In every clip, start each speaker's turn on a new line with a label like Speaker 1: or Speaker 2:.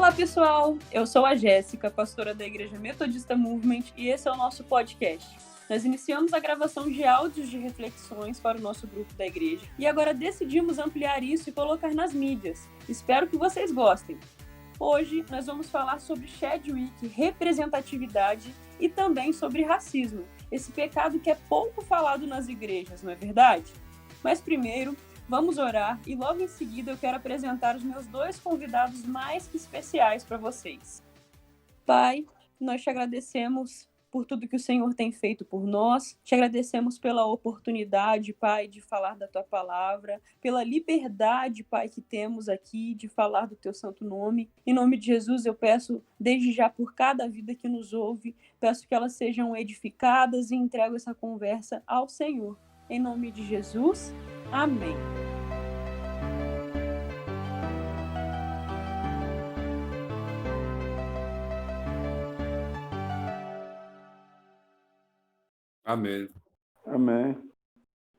Speaker 1: Olá, pessoal! Eu sou a Jéssica, pastora da Igreja Metodista Movement, e esse é o nosso podcast. Nós iniciamos a gravação de áudios de reflexões para o nosso grupo da igreja e agora decidimos ampliar isso e colocar nas mídias. Espero que vocês gostem. Hoje nós vamos falar sobre Chadwick, representatividade e também sobre racismo, esse pecado que é pouco falado nas igrejas, não é verdade? Mas primeiro, vamos orar e logo em seguida eu quero apresentar os meus dois convidados mais que especiais para vocês. Pai, nós te agradecemos por tudo que o Senhor tem feito por nós. Te agradecemos pela oportunidade, Pai, de falar da Tua palavra, pela liberdade, Pai, que temos aqui de falar do Teu santo nome. Em nome de Jesus, eu peço desde já por cada vida que nos ouve, peço que elas sejam edificadas e entrego essa conversa ao Senhor. Em nome de Jesus, amém.
Speaker 2: Amém.
Speaker 3: Amém.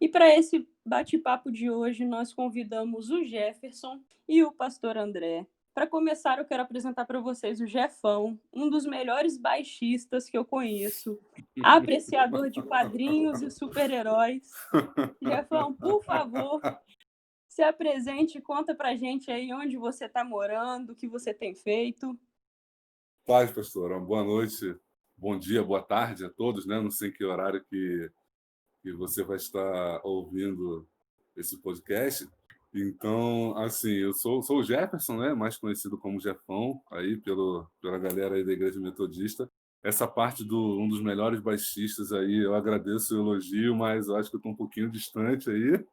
Speaker 1: E para esse bate-papo de hoje, nós convidamos o Jefferson e o pastor André. Para começar, eu quero apresentar para vocês o Jefão, um dos melhores baixistas que eu conheço, apreciador de quadrinhos e super-heróis. Jefão, por favor, se apresente e conta pra gente aí onde você está morando, o que você tem feito.
Speaker 2: Paz, pastor. Boa noite, bom dia, boa tarde a todos, né? Não sei em que horário que você vai estar ouvindo esse podcast. Então, assim, eu sou o Jefferson, né? Mais conhecido como Jefão, aí pela galera aí da Igreja Metodista. Essa parte um dos melhores baixistas aí, eu agradeço o elogio, mas eu acho que eu estou um pouquinho distante aí.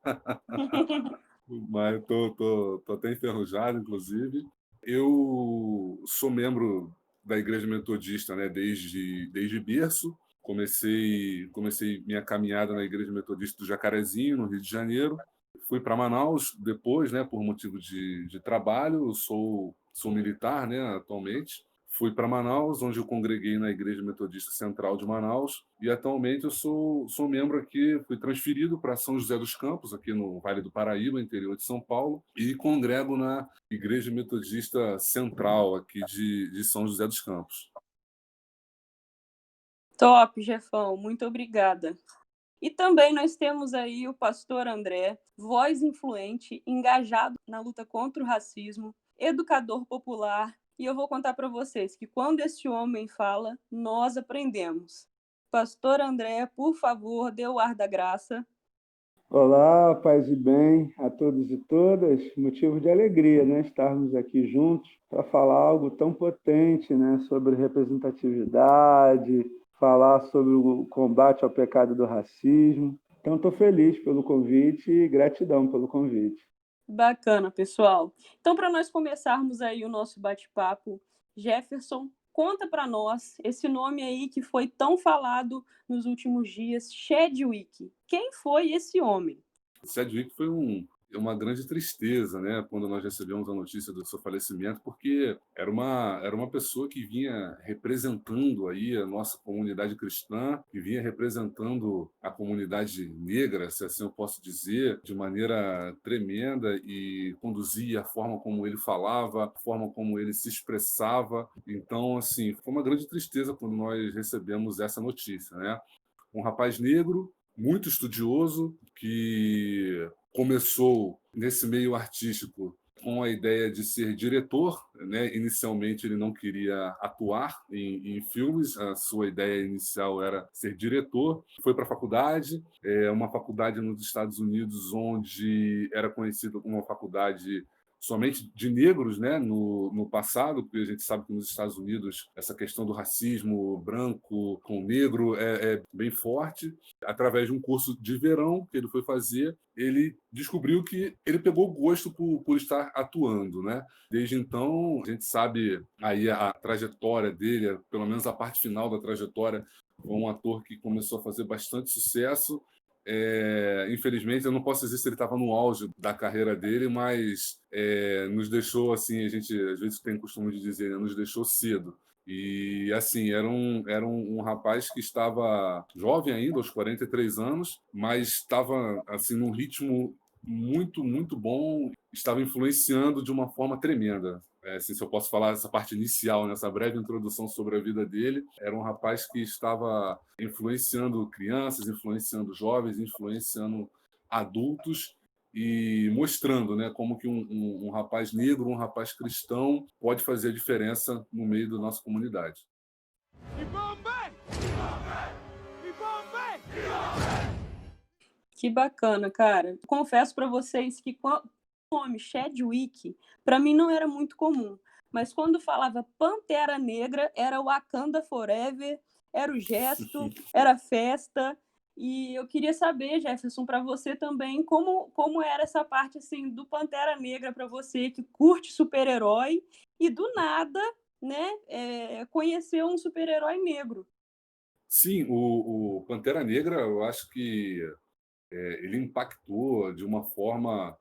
Speaker 2: Mas tô até enferrujado, inclusive. Eu sou membro da Igreja Metodista, né, desde berço. Comecei minha caminhada na Igreja Metodista do Jacarezinho, no Rio de Janeiro. Fui para Manaus depois, né, por motivo de trabalho. Eu sou militar, né, atualmente. Fui para Manaus, onde eu congreguei na Igreja Metodista Central de Manaus, e atualmente eu sou membro aqui, fui transferido para São José dos Campos, aqui no Vale do Paraíba, interior de São Paulo, e congrego na Igreja Metodista Central aqui de São José dos Campos.
Speaker 1: Top, Jefão, muito obrigada. E também nós temos aí o pastor André, voz influente, engajado na luta contra o racismo, educador popular, e eu vou contar para vocês que quando esse homem fala, nós aprendemos. Pastor André, por favor, dê o ar da graça.
Speaker 3: Olá, paz e bem a todos e todas. Motivo de alegria, né? Estarmos aqui juntos para falar algo tão potente, né? Sobre representatividade, falar sobre o combate ao pecado do racismo. Então, estou feliz pelo convite e gratidão pelo convite.
Speaker 1: Bacana, pessoal. Então, para nós começarmos aí o nosso bate-papo, Jefferson, conta para nós esse nome aí que foi tão falado nos últimos dias, Chadwick. Quem foi esse homem?
Speaker 2: Chadwick foi uma grande tristeza, né, quando nós recebemos a notícia do seu falecimento, porque era uma pessoa que vinha representando aí a nossa comunidade cristã, que vinha representando a comunidade negra, se assim eu posso dizer, de maneira tremenda, e conduzia a forma como ele falava, a forma como ele se expressava. Então, assim, foi uma grande tristeza quando nós recebemos essa notícia, né? Um rapaz negro, muito estudioso, que começou nesse meio artístico com a ideia de ser diretor, né? Inicialmente ele não queria atuar em filmes, a sua ideia inicial era ser diretor. Foi para a faculdade, uma faculdade nos Estados Unidos onde era conhecida como uma faculdade somente de negros, né, no passado, porque a gente sabe que nos Estados Unidos essa questão do racismo branco com negro é bem forte. Através de um curso de verão que ele foi fazer, ele descobriu que ele pegou gosto por estar atuando, né? Desde então, a gente sabe aí a trajetória dele, pelo menos a parte final da trajetória, foi um ator que começou a fazer bastante sucesso. Infelizmente, eu não posso dizer se ele estava no auge da carreira dele, mas nos deixou, assim, a gente às vezes tem costume de dizer, né, nos deixou cedo. E, assim, era um rapaz que estava jovem ainda, aos 43 anos, mas estava, assim, num ritmo muito, muito bom, estava influenciando de uma forma tremenda. assim, se eu posso falar essa parte inicial, nessa breve introdução sobre a vida dele, era um rapaz que estava influenciando crianças, influenciando jovens, influenciando adultos e mostrando, né, como que um rapaz negro, um rapaz cristão pode fazer a diferença no meio da nossa comunidade.
Speaker 1: Que bacana, cara. Confesso para vocês que o nome Chadwick, para mim não era muito comum. Mas quando falava Pantera Negra, era Wakanda Forever, era o gesto, era a festa. E eu queria saber, Jefferson, para você também, como era essa parte assim do Pantera Negra para você que curte super-herói e do nada, né, conhecer um super-herói negro.
Speaker 2: Sim, o Pantera Negra, eu acho que ele impactou de uma forma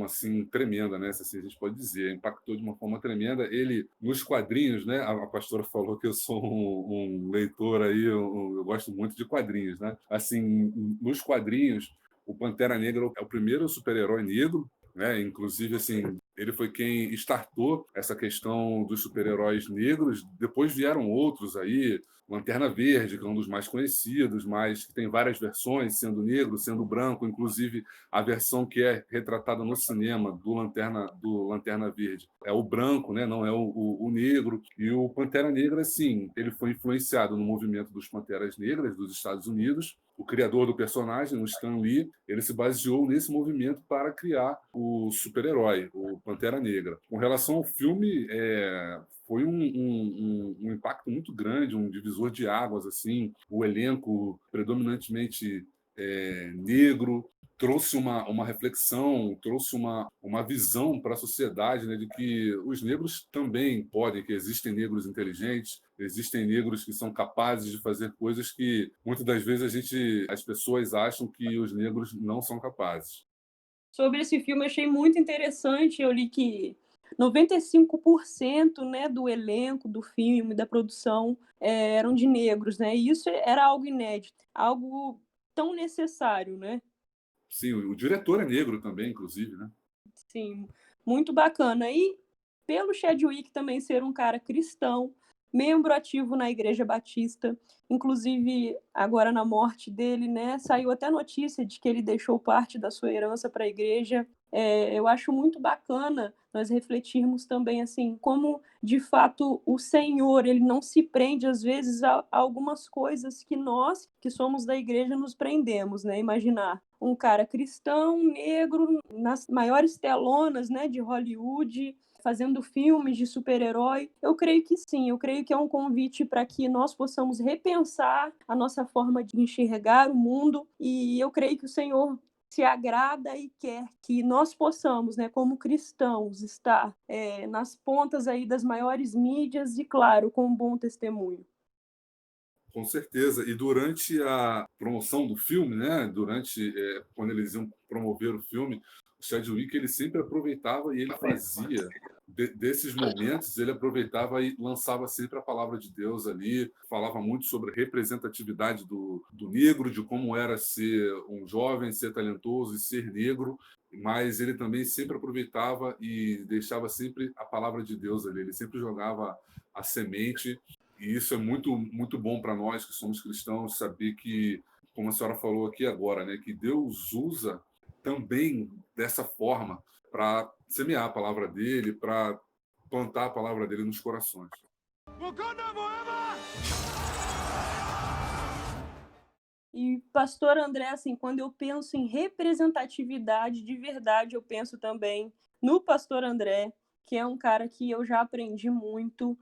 Speaker 2: assim tremenda, né? Se assim a gente pode dizer, impactou de uma forma tremenda. Ele nos quadrinhos, né? A pastora falou que eu sou um leitor aí, eu gosto muito de quadrinhos, né? Assim, nos quadrinhos, o Pantera Negra é o primeiro super-herói negro, né? Inclusive, assim, ele foi quem startou essa questão dos super-heróis negros. Depois vieram outros aí, Lanterna Verde, que é um dos mais conhecidos, mas que tem várias versões, sendo negro, sendo branco, inclusive a versão que é retratada no cinema do Lanterna Verde é o branco, né? Não é o negro. E o Pantera Negra, sim, ele foi influenciado no movimento dos Panteras Negras dos Estados Unidos. O criador do personagem, o Stan Lee, ele se baseou nesse movimento para criar o super-herói, o Pantera Negra. Com relação ao filme, foi um impacto muito grande, um divisor de águas, assim, o elenco predominantemente negro, trouxe uma reflexão, trouxe uma visão para a sociedade, né, de que os negros também podem, que existem negros inteligentes, existem negros que são capazes de fazer coisas que muitas das vezes as pessoas acham que os negros não são capazes.
Speaker 1: Sobre esse filme, eu achei muito interessante. Eu li que 95%, né, do elenco do filme, da produção, eram de negros, né? E isso era algo inédito, algo tão necessário, né?
Speaker 2: Sim, o diretor é negro também, inclusive, né?
Speaker 1: Sim, muito bacana. E pelo Chadwick também ser um cara cristão, membro ativo na Igreja Batista, inclusive agora na morte dele, né, saiu até notícia de que ele deixou parte da sua herança para a igreja. Eu acho muito bacana nós refletirmos também assim como de fato o Senhor ele não se prende às vezes a algumas coisas que nós que somos da igreja nos prendemos, né? Imaginar um cara cristão negro nas maiores telonas, né, de Hollywood, fazendo filmes de super-herói. Eu creio que sim, eu creio que é um convite para que nós possamos repensar a nossa forma de enxergar o mundo, e eu creio que o Senhor se agrada e quer que nós possamos, né, como cristãos, estar nas pontas aí das maiores mídias e, claro, com um bom testemunho.
Speaker 2: Com certeza. E durante a promoção do filme, né, quando eles iam promover o filme, o Chadwick ele sempre aproveitava e ele fazia desses momentos, ele aproveitava e lançava sempre a palavra de Deus ali, falava muito sobre a representatividade do negro, de como era ser um jovem, ser talentoso e ser negro, mas ele também sempre aproveitava e deixava sempre a palavra de Deus ali, ele sempre jogava a semente e isso é muito, muito bom para nós que somos cristãos, saber que, como a senhora falou aqui agora, né, que Deus usa também dessa forma para semear a palavra dele, para plantar a palavra dele nos corações.
Speaker 1: E, pastor André, assim, quando eu penso em representatividade de verdade, eu penso também no pastor André, que é um cara que eu já aprendi muito.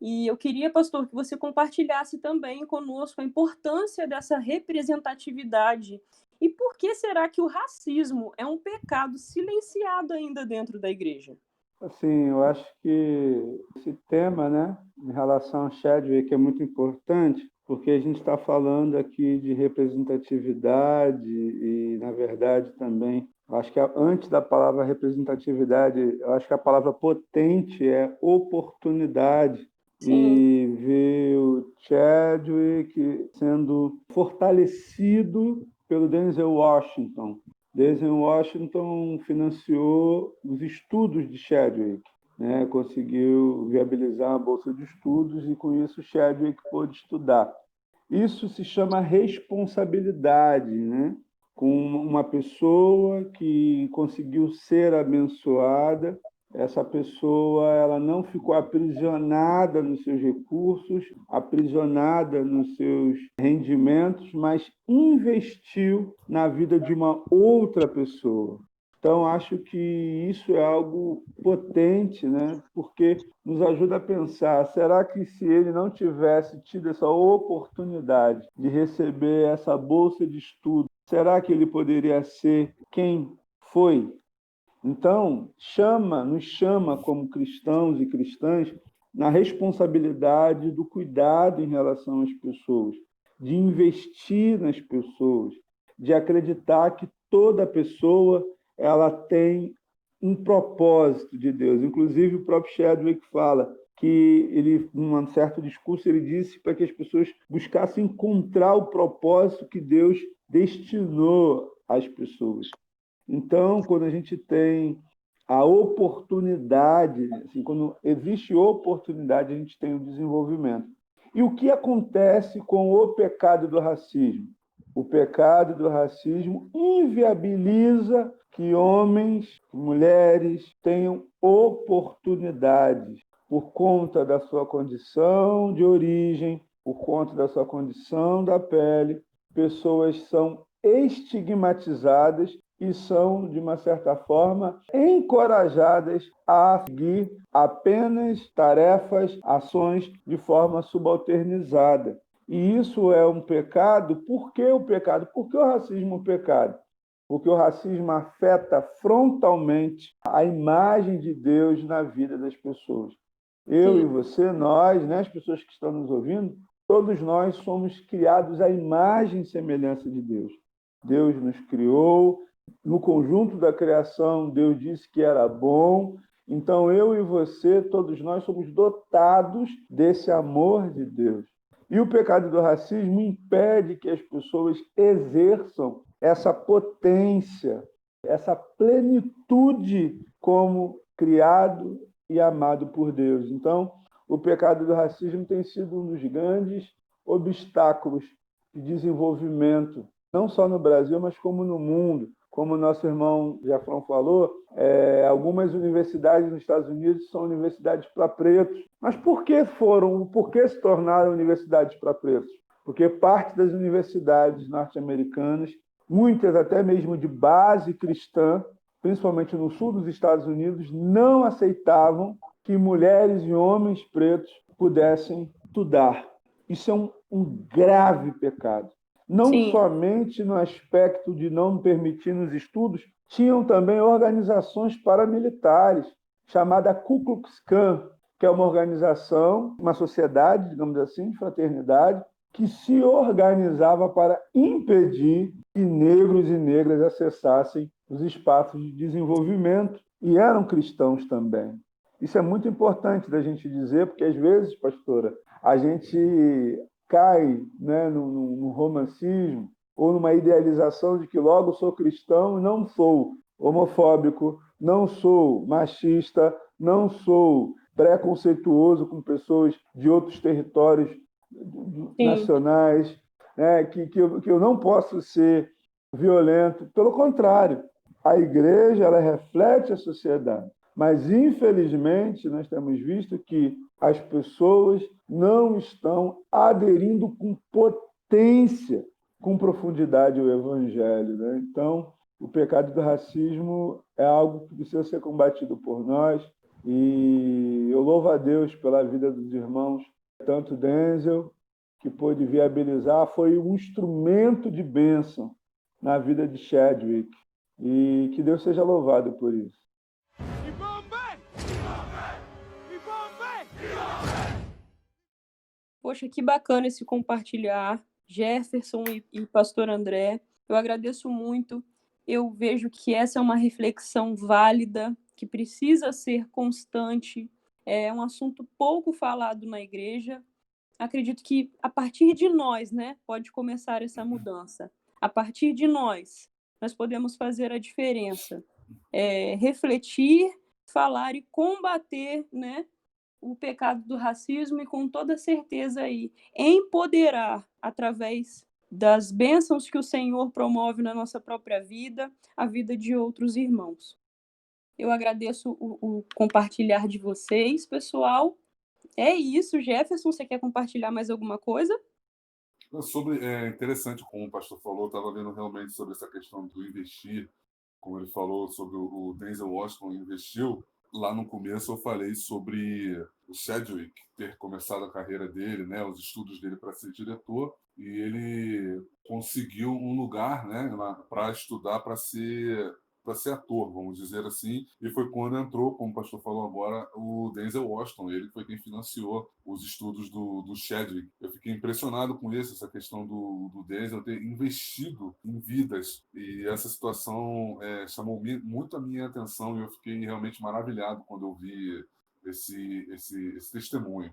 Speaker 1: E eu queria, pastor, que você compartilhasse também conosco a importância dessa representatividade. E por que será que o racismo é um pecado silenciado ainda dentro da igreja?
Speaker 3: Assim, eu acho que esse tema, né, em relação ao Chadwick é muito importante, porque a gente está falando aqui de representatividade e, na verdade, também, acho que antes da palavra representatividade, eu acho que a palavra potente é oportunidade.
Speaker 1: Sim,
Speaker 3: E ver o Chadwick sendo fortalecido pelo Denzel Washington. Denzel Washington financiou os estudos de Chadwick. né, conseguiu viabilizar a bolsa de estudos e, com isso, Chadwick pôde estudar. Isso se chama responsabilidade, né? Com uma pessoa que conseguiu ser abençoada, essa pessoa ela não ficou aprisionada nos seus recursos, aprisionada nos seus rendimentos, mas investiu na vida de uma outra pessoa. Então, acho que isso é algo potente, né? Porque nos ajuda a pensar, será que se ele não tivesse tido essa oportunidade de receber essa bolsa de estudo, será que ele poderia ser quem foi? Então, nos chama como cristãos e cristãs na responsabilidade do cuidado em relação às pessoas, de investir nas pessoas, de acreditar que toda pessoa ela tem um propósito de Deus. Inclusive, o próprio Chadwick fala que ele, num certo discurso, ele disse para que as pessoas buscassem encontrar o propósito que Deus destinou às pessoas. Então, quando a gente tem a oportunidade, assim, quando existe oportunidade, a gente tem o desenvolvimento. E o que acontece com o pecado do racismo? O pecado do racismo inviabiliza que homens, mulheres tenham oportunidades por conta da sua condição de origem, por conta da sua condição da pele. Pessoas são estigmatizadas e são, de uma certa forma, encorajadas a seguir apenas tarefas, ações de forma subalternizada. E isso é um pecado. Por que o pecado? Por que o racismo é um pecado? Porque o racismo afeta frontalmente a imagem de Deus na vida das pessoas. Eu e você, nós, né, as pessoas que estão nos ouvindo, todos nós somos criados à imagem e semelhança de Deus. Deus nos criou, no conjunto da criação, Deus disse que era bom. Então, eu e você, todos nós somos dotados desse amor de Deus. E o pecado do racismo impede que as pessoas exerçam essa potência, essa plenitude como criado e amado por Deus. Então, o pecado do racismo tem sido um dos grandes obstáculos de desenvolvimento, não só no Brasil, mas como no mundo. Como o nosso irmão Jafrão falou, algumas universidades nos Estados Unidos são universidades para pretos. Mas por que se tornaram universidades para pretos? Porque parte das universidades norte-americanas, muitas até mesmo de base cristã, principalmente no sul dos Estados Unidos, não aceitavam que mulheres e homens pretos pudessem estudar. Isso é um grave pecado. Não somente no aspecto de não permitir nos estudos, tinham também organizações paramilitares, chamada Ku Klux Klan, que é uma organização, uma sociedade, digamos assim, de fraternidade, que se organizava para impedir que negros e negras acessassem os espaços de desenvolvimento, e eram cristãos também. Isso é muito importante da gente dizer, porque às vezes, pastora, a gente cai, né, no romancismo ou numa idealização de que logo sou cristão e não sou homofóbico, não sou machista, não sou preconceituoso com pessoas de outros territórios nacionais, né, que eu não posso ser violento. Pelo contrário, a igreja ela reflete a sociedade. Mas, infelizmente, nós temos visto que as pessoas não estão aderindo com potência, com profundidade ao Evangelho, né? Então, o pecado do racismo é algo que precisa ser combatido por nós. E eu louvo a Deus pela vida dos irmãos, tanto Denzel, que pôde viabilizar, foi um instrumento de bênção na vida de Chadwick. E que Deus seja louvado por isso.
Speaker 1: Poxa, que bacana esse compartilhar, Jefferson e pastor André. Eu agradeço muito. Eu vejo que essa é uma reflexão válida, que precisa ser constante. É um assunto pouco falado na igreja. Acredito que a partir de nós, né, pode começar essa mudança. A partir de nós podemos fazer a diferença. Refletir falar e combater, né, o pecado do racismo e, com toda certeza, aí, empoderar através das bênçãos que o Senhor promove na nossa própria vida, a vida de outros irmãos. Eu agradeço o compartilhar de vocês, pessoal. É isso. Jefferson, você quer compartilhar mais alguma coisa?
Speaker 2: É interessante, como o pastor falou, eu estava vendo realmente sobre essa questão do investir, como ele falou sobre o Denzel Washington investiu. Lá no começo eu falei sobre o Chadwick ter começado a carreira dele, né, os estudos dele para ser diretor, e ele conseguiu um lugar, né, para estudar para ser ator, vamos dizer assim, e foi quando entrou, como o pastor falou agora, o Denzel Washington. Ele foi quem financiou os estudos do Chadwick. Eu fiquei impressionado com isso, essa questão do Denzel ter investido em vidas, e essa situação chamou muito a minha atenção, e eu fiquei realmente maravilhado quando eu vi esse testemunho.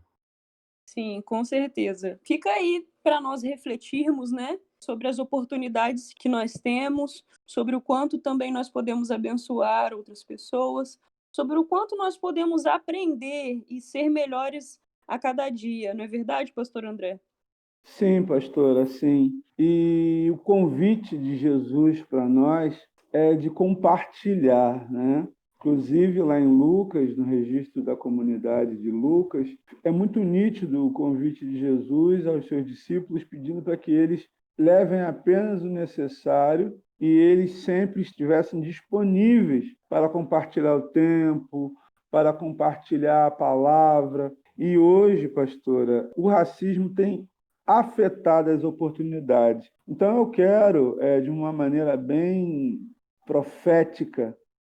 Speaker 1: Sim, com certeza. Fica aí para nós refletirmos, né, sobre as oportunidades que nós temos, sobre o quanto também nós podemos abençoar outras pessoas, sobre o quanto nós podemos aprender e ser melhores a cada dia, não é verdade, pastor André?
Speaker 3: Sim, pastora, sim. E o convite de Jesus para nós é de compartilhar, né? Inclusive, lá em Lucas, no registro da comunidade de Lucas, é muito nítido o convite de Jesus aos seus discípulos, pedindo para que eles levem apenas o necessário e eles sempre estivessem disponíveis para compartilhar o tempo, para compartilhar a palavra. E hoje, pastora, o racismo tem afetado as oportunidades. Então, eu quero, de uma maneira bem profética,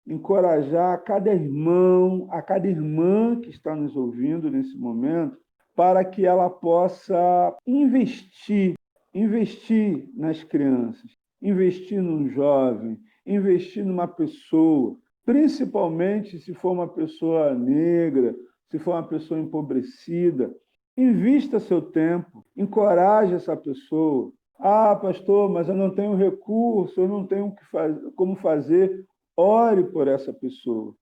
Speaker 3: encorajar cada irmão, a cada irmã que está nos ouvindo nesse momento, para que ela possa investir nas crianças, investir num jovem, investir numa pessoa, principalmente se for uma pessoa negra, se for uma pessoa empobrecida. Invista seu tempo, encoraje essa pessoa. Ah, pastor, mas eu não tenho recurso, eu não tenho como fazer. Ore por essa pessoa.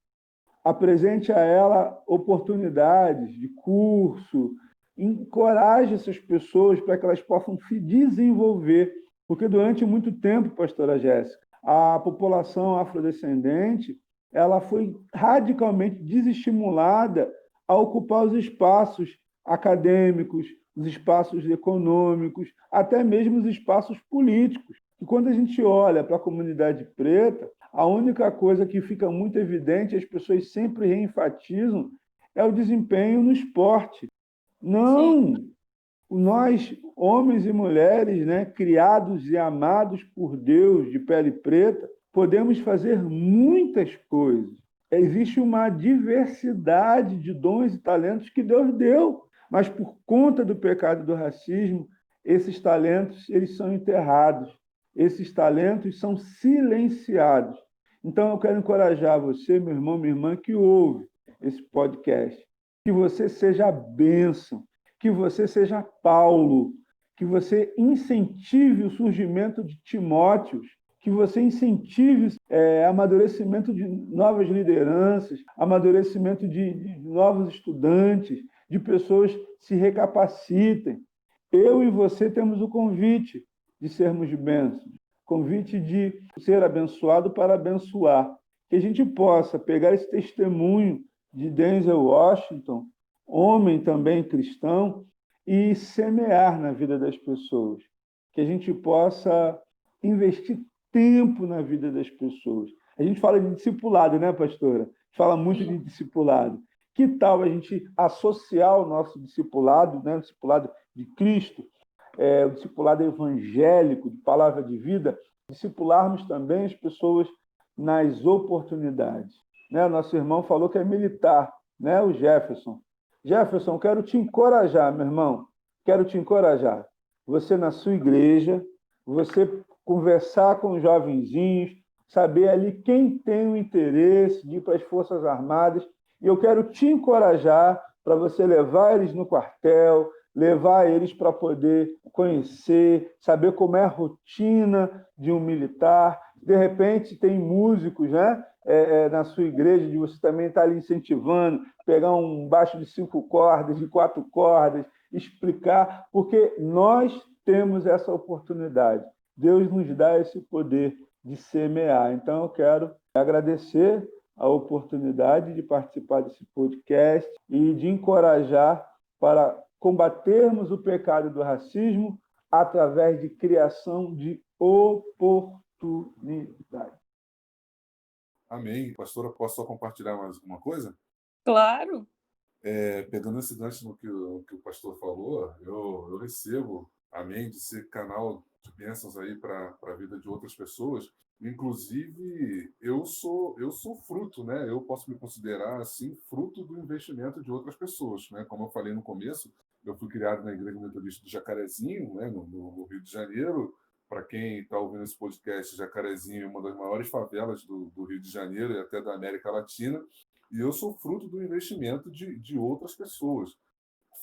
Speaker 3: Apresente a ela oportunidades de curso. Encoraje essas pessoas para que elas possam se desenvolver. Porque durante muito tempo, pastora Jéssica, a população afrodescendente ela foi radicalmente desestimulada a ocupar os espaços acadêmicos, os espaços econômicos, até mesmo os espaços políticos. E quando a gente olha para a comunidade preta, a única coisa que fica muito evidente, as pessoas sempre reenfatizam, é o desempenho no esporte. Não!
Speaker 1: Sim.
Speaker 3: Nós, homens e mulheres, né, criados e amados por Deus, de pele preta, podemos fazer muitas coisas. Existe uma diversidade de dons e talentos que Deus deu, mas por conta do pecado e do racismo, esses talentos eles são enterrados, esses talentos são silenciados. Então eu quero encorajar você, meu irmão, minha irmã, que ouve esse podcast, que você seja a bênção, que você seja Paulo, que você incentive o surgimento de Timóteos, que você incentive amadurecimento de novas lideranças, amadurecimento de novos estudantes, de pessoas que se recapacitem. Eu e você temos o convite de sermos bênçãos, convite de ser abençoado para abençoar. Que a gente possa pegar esse testemunho de Denzel Washington, homem também cristão, e semear na vida das pessoas. Que a gente possa investir tempo na vida das pessoas. A gente fala de discipulado, né, pastora? A gente fala muito de discipulado. Que tal a gente associar o nosso discipulado, né, o discipulado de Cristo, o discipulado evangélico, de palavra de vida, discipularmos também as pessoas nas oportunidades. Né? Nosso irmão falou que é militar, né? O Jefferson. Jefferson, quero te encorajar, meu irmão. Quero te encorajar. Você na sua igreja, você conversar com os jovenzinhos, saber ali quem tem o interesse de ir para as Forças Armadas. E eu quero te encorajar para você levar eles no quartel, levar eles para poder conhecer, saber como é a rotina de um militar, De repente, tem músicos, né? Na sua igreja, de você também estar ali incentivando, pegar um baixo de 5 cordas, de 4 cordas, explicar, porque nós temos essa oportunidade. Deus nos dá esse poder de semear. Então, eu quero agradecer a oportunidade de participar desse podcast e de encorajar para combatermos o pecado do racismo através de criação de oportunidade.
Speaker 2: Amém. Pastora, posso só compartilhar mais uma coisa?
Speaker 1: Claro.
Speaker 2: Pegando esse gancho no que o pastor falou, eu recebo, amém, de ser canal de bênçãos aí para a vida de outras pessoas. Inclusive, eu sou fruto, né? Eu posso me considerar assim fruto do investimento de outras pessoas, né? Como eu falei no começo, eu fui criado na Igreja Metodista do Jacarezinho, né? No Rio de Janeiro. Para quem está ouvindo esse podcast, Jacarezinho é uma das maiores favelas do Rio de Janeiro e até da América Latina. E eu sou fruto do investimento de outras pessoas.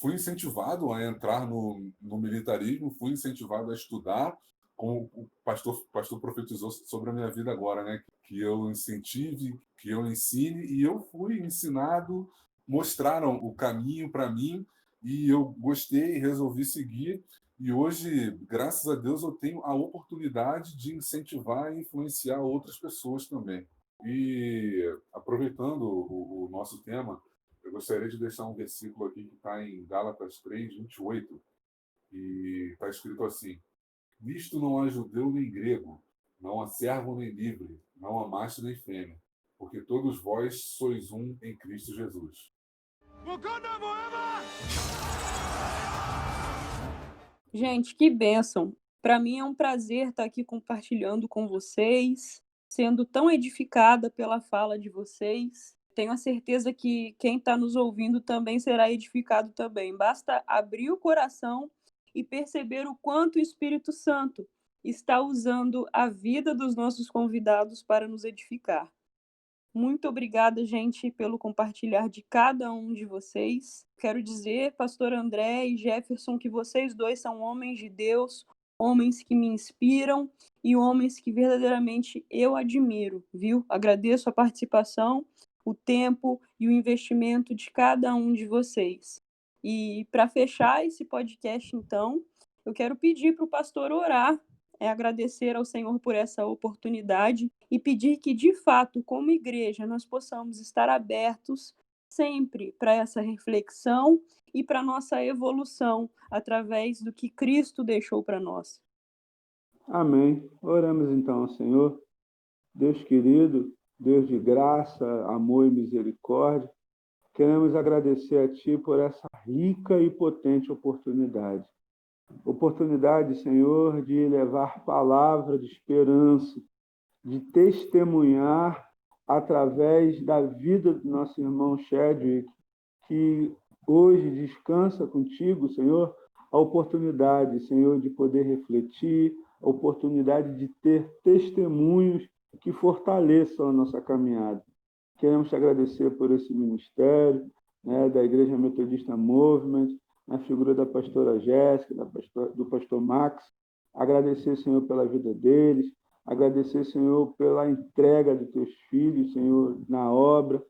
Speaker 2: Fui incentivado a entrar no militarismo, fui incentivado a estudar, como o pastor profetizou sobre a minha vida agora, né? Que eu incentive, que eu ensine, e eu fui ensinado, mostraram o caminho para mim, e eu gostei, resolvi seguir, e hoje, graças a Deus, eu tenho a oportunidade de incentivar e influenciar outras pessoas também. E aproveitando o nosso tema, eu gostaria de deixar um versículo aqui que está em Gálatas 3:28, e está escrito assim: Nisto não há judeu nem grego, não há servo nem livre, não há macho nem fêmea, porque todos vós sois um em Cristo Jesus.
Speaker 1: Gente, que bênção. Para mim é um prazer estar aqui compartilhando com vocês, sendo tão edificada pela fala de vocês. Tenho a certeza que quem está nos ouvindo também será edificado também. Basta abrir o coração e perceber o quanto o Espírito Santo está usando a vida dos nossos convidados para nos edificar. Muito obrigada, gente, pelo compartilhar de cada um de vocês. Quero dizer, pastor André e Jefferson, que vocês dois são homens de Deus, homens que me inspiram e homens que verdadeiramente eu admiro, viu? Agradeço a participação, o tempo e o investimento de cada um de vocês. E para fechar esse podcast, então, eu quero pedir para o pastor orar, agradecer ao Senhor por essa oportunidade e pedir que, de fato, como igreja, nós possamos estar abertos sempre para essa reflexão e para a nossa evolução através do que Cristo deixou para nós.
Speaker 3: Amém. Oramos então ao Senhor. Deus querido, Deus de graça, amor e misericórdia, queremos agradecer a Ti por essa rica e potente oportunidade. Oportunidade, Senhor, de levar palavra de esperança, de testemunhar através da vida do nosso irmão Chadwick, que hoje descansa contigo, Senhor, a oportunidade, Senhor, de poder refletir, a oportunidade de ter testemunhos que fortaleçam a nossa caminhada. Queremos te agradecer por esse ministério, né, da Igreja Metodista Movement, na figura da pastora Jéssica, do pastor Max. Agradecer, Senhor, pela vida deles. Agradecer, Senhor, pela entrega de teus filhos, Senhor, na obra.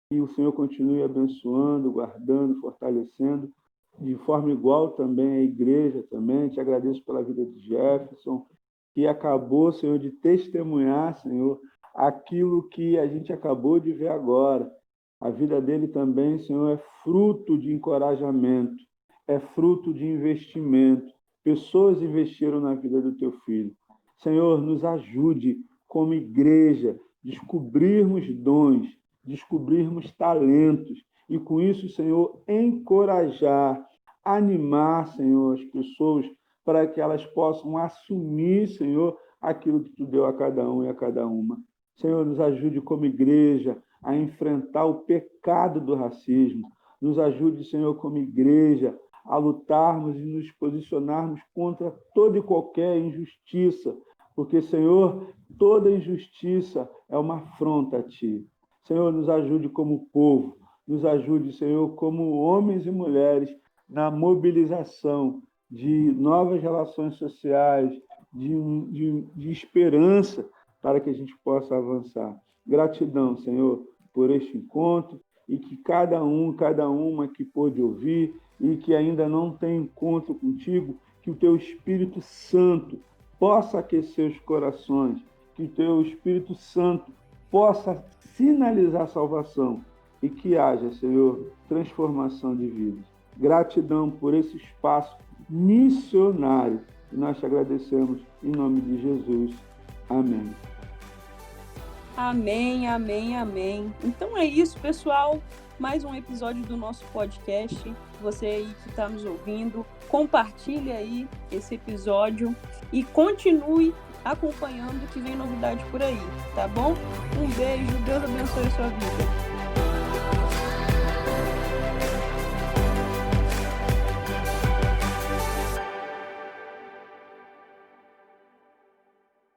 Speaker 3: Que o Senhor continue abençoando, guardando, fortalecendo, de forma igual também a igreja também. Te agradeço pela vida de Jefferson, que acabou, Senhor, de testemunhar, Senhor, aquilo que a gente acabou de ver agora. A vida dele também, Senhor, é fruto de encorajamento, é fruto de investimento. Pessoas investiram na vida do teu filho. Senhor, nos ajude, como igreja, descobrirmos dons, descobrirmos talentos e, com isso, Senhor, encorajar, animar, Senhor, as pessoas para que elas possam assumir, Senhor, aquilo que Tu deu a cada um e a cada uma. Senhor, nos ajude como igreja a enfrentar o pecado do racismo. Nos ajude, Senhor, como igreja, a lutarmos e nos posicionarmos contra toda e qualquer injustiça, porque, Senhor, toda injustiça é uma afronta a Ti. Senhor, nos ajude como povo, nos ajude, Senhor, como homens e mulheres na mobilização de novas relações sociais, de esperança, para que a gente possa avançar. Gratidão, Senhor, por este encontro e que cada uma que pôde ouvir e que ainda não tem encontro contigo, que o Teu Espírito Santo possa aquecer os corações, que o Teu Espírito Santo possa sinalizar a salvação e que haja, Senhor, transformação de vidas. Gratidão por esse espaço missionário. E nós te agradecemos em nome de Jesus. Amém.
Speaker 1: Amém, amém, amém. Então é isso, pessoal. Mais um episódio do nosso podcast. Você aí que está nos ouvindo, compartilhe aí esse episódio e continue acompanhando que vem novidade por aí, tá bom? Um beijo, Deus abençoe a sua vida.